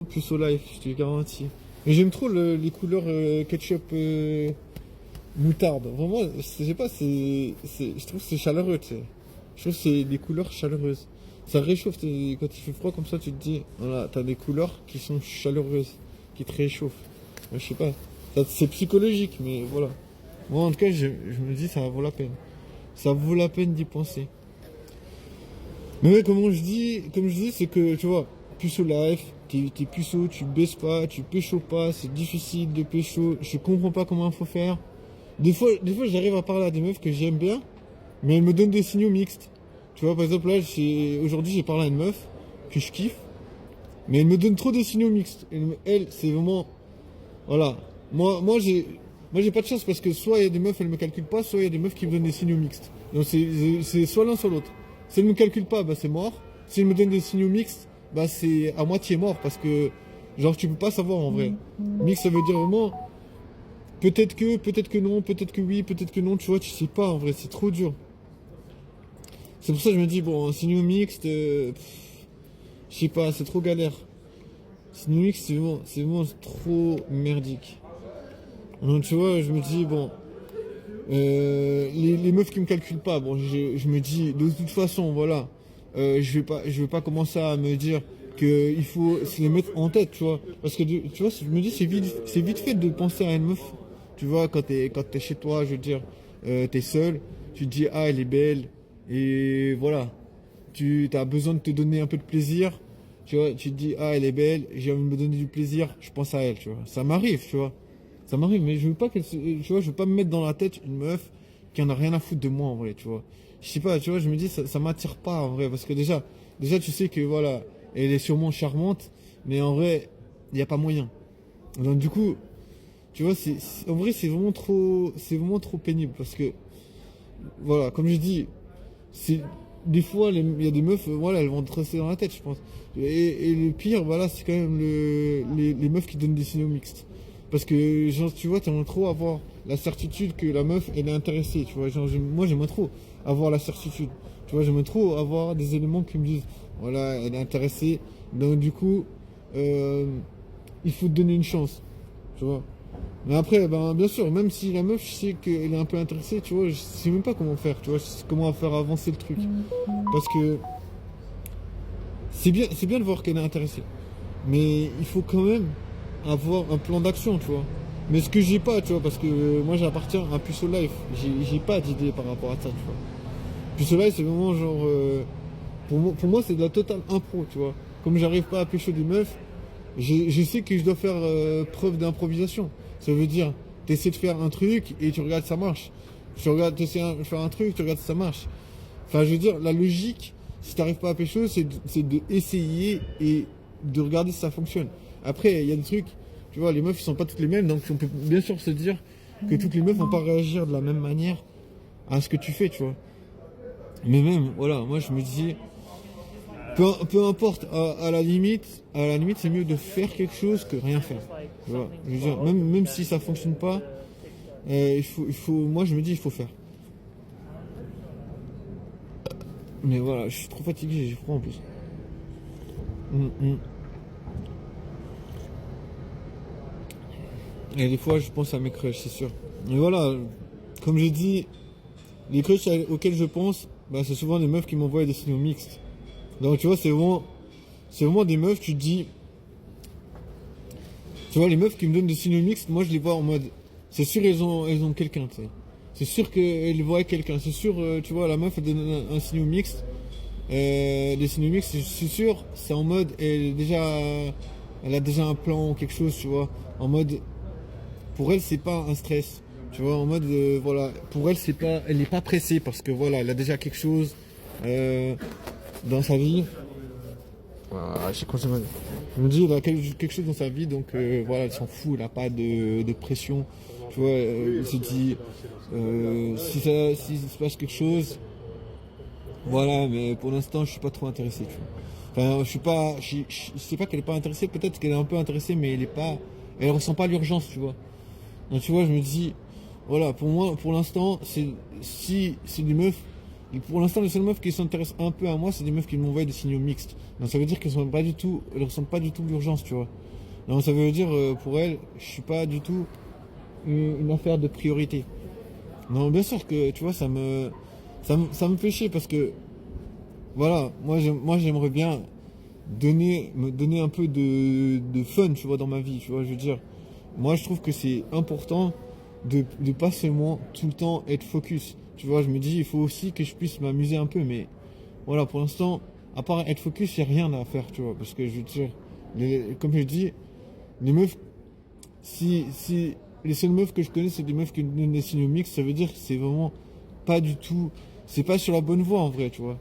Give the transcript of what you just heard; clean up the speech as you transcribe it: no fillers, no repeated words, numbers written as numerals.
plus au live, je te garantis. Mais j'aime trop les couleurs ketchup moutarde. Vraiment, je sais pas, je trouve que c'est chaleureux, tu sais. Je trouve que c'est des couleurs chaleureuses. Ça réchauffe, quand il fait froid comme ça, tu te dis, voilà, t'as des couleurs qui sont chaleureuses, qui te réchauffent. Je sais pas, c'est psychologique, mais voilà. Moi, en tout cas, je me dis, ça vaut la peine. Ça vaut la peine d'y penser. Mais ouais, comme je dis, c'est que, tu vois, puceau life, t'es puceau, tu baisses pas, tu pécho pas, c'est difficile de pécho, je comprends pas comment il faut faire. Des fois j'arrive à parler à des meufs que j'aime bien, mais elles me donnent des signaux mixtes. Tu vois, par exemple, là, aujourd'hui, j'ai parlé à une meuf que je kiffe, mais elle me donne trop des signaux mixtes. Elle, c'est vraiment, voilà. Moi, j'ai pas de chance parce que soit il y a des meufs, elles me calculent pas, soit il y a des meufs qui me donnent des signaux mixtes. Donc c'est soit l'un, soit l'autre. Si elles me calculent pas, bah c'est mort. Si elles me donnent des signaux mixtes, bah c'est à moitié mort parce que, genre, tu peux pas savoir en vrai. Mix, ça veut dire vraiment, peut-être que non, peut-être que oui, peut-être que non, tu vois, tu sais pas en vrai, c'est trop dur. C'est pour ça que je me dis, bon, un signaux mixte, je sais pas, c'est trop galère. Signaux mixte, c'est vraiment trop merdique. Donc tu vois, je me dis, bon, les meufs qui me calculent pas, bon, je me dis, de toute façon, voilà, je vais pas commencer à me dire que il faut se les mettre en tête, tu vois. Parce que, tu vois, je me dis, c'est vite fait de penser à une meuf, tu vois, quand t'es chez toi, je veux dire, t'es seul, tu te dis, ah, elle est belle, et voilà. Tu as besoin de te donner un peu de plaisir, tu vois, tu te dis, ah, elle est belle, j'ai envie de me donner du plaisir, je pense à elle, tu vois. Ça m'arrive, tu vois. Ça m'arrive, mais je veux pas tu vois, je veux pas me mettre dans la tête une meuf qui en a rien à foutre de moi, en vrai, tu vois. Je sais pas, tu vois, je me dis, ça m'attire pas, en vrai, parce que déjà, tu sais que, voilà, elle est sûrement charmante, mais en vrai, il n'y a pas moyen. Donc, du coup, tu vois, en vrai, c'est vraiment trop pénible, parce que, voilà, comme je dis, c'est des fois il y a des meufs voilà elles vont te rester dans la tête je pense et le pire voilà c'est quand même les meufs qui donnent des signaux mixtes parce que genre tu vois t'aimerais trop avoir la certitude que la meuf elle est intéressée tu vois genre moi j'aimerais trop avoir la certitude tu vois j'aimerais trop avoir des éléments qui me disent voilà elle est intéressée donc du coup euh, il faut te donner une chance tu vois. Mais après, ben, bien sûr, même si la meuf, je sais qu'elle est un peu intéressée, tu vois, je sais même pas comment faire, tu vois, je sais comment faire avancer le truc. Parce que c'est bien de voir qu'elle est intéressée. Mais il faut quand même avoir un plan d'action, tu vois. Mais ce que j'ai pas, tu vois, parce que moi j'appartiens à Puceau Life, j'ai pas d'idée par rapport à ça, tu vois. Puceau Life, c'est vraiment genre. Pour moi, c'est de la totale impro, tu vois. Comme j'arrive pas à pêcher des meufs, je sais que je dois faire preuve d'improvisation. Ça veut dire, tu essaies de faire un truc et tu regardes si ça marche. Tu essaies de faire un truc, tu regardes si ça marche. Enfin, je veux dire, la logique, si tu n'arrives pas à pécho, c'est d'essayer et de regarder si ça fonctionne. Après, il y a des trucs, tu vois, les meufs, ils sont pas toutes les mêmes, donc on peut bien sûr se dire que toutes les meufs vont pas réagir de la même manière à ce que tu fais, tu vois. Mais même, voilà, moi je me dis, peu importe, à la limite, c'est mieux de faire quelque chose que rien faire. Tu vois. Je veux dire, même si ça fonctionne pas, moi je me dis, il faut faire. Mais voilà, je suis trop fatigué, j'ai froid en plus. Mm, mm. Et des fois, je pense à mes crushs, c'est sûr. Mais voilà, comme j'ai dit, les crushs auxquels je pense, bah, c'est souvent des meufs qui m'envoient des signaux mixtes. Donc tu vois, c'est vraiment des meufs, tu te dis, tu vois, les meufs qui me donnent des signaux mixtes, moi je les vois en mode, c'est sûr elles ont quelqu'un, tu sais. C'est sûr qu'elles voient quelqu'un. C'est sûr, tu vois, la meuf elle donne un signaux mixte. Des signaux mixtes, c'est sûr, c'est en mode, elle a déjà un plan ou quelque chose, tu vois. En mode, pour elle c'est pas un stress. Tu vois, en mode, voilà, pour elle elle n'est pas pressée parce que voilà, elle a déjà quelque chose dans sa vie. Voilà, je sais quoi, je me dis, il a quelque chose dans sa vie, donc voilà, elle s'en fout, elle n'a pas de pression. Tu vois, elle se dit, si se passe quelque chose, voilà, mais pour l'instant, je suis pas trop intéressé, tu vois. Enfin, je suis pas, je sais pas qu'elle est pas intéressée, peut-être qu'elle est un peu intéressée, mais elle ressent pas l'urgence, tu vois. Donc, tu vois, je me dis, voilà, pour moi, pour l'instant, si c'est des meufs, Et pour l'instant, les seules meufs qui s'intéressent un peu à moi, c'est des meufs qui m'envoient des signaux mixtes. Donc ça veut dire qu'elles sont pas du tout, elles ressentent pas du tout l'urgence, tu vois. Donc ça veut dire, pour elles, je suis pas du tout une affaire de priorité. Non, bien sûr que, tu vois, ça me fait chier parce que, voilà, moi j'aimerais bien me donner un peu de fun, tu vois, dans ma vie, tu vois, je veux dire. Moi, je trouve que c'est important de pas seulement tout le temps être focus. Tu vois, je me dis, il faut aussi que je puisse m'amuser un peu, mais voilà, pour l'instant, à part être focus, il n'y a rien à faire, tu vois, parce que je veux dire, comme je dis, les meufs, si les seules meufs que je connais, c'est des meufs qui donnent des signaux mixtes, ça veut dire que c'est vraiment pas du tout, c'est pas sur la bonne voie en vrai, tu vois.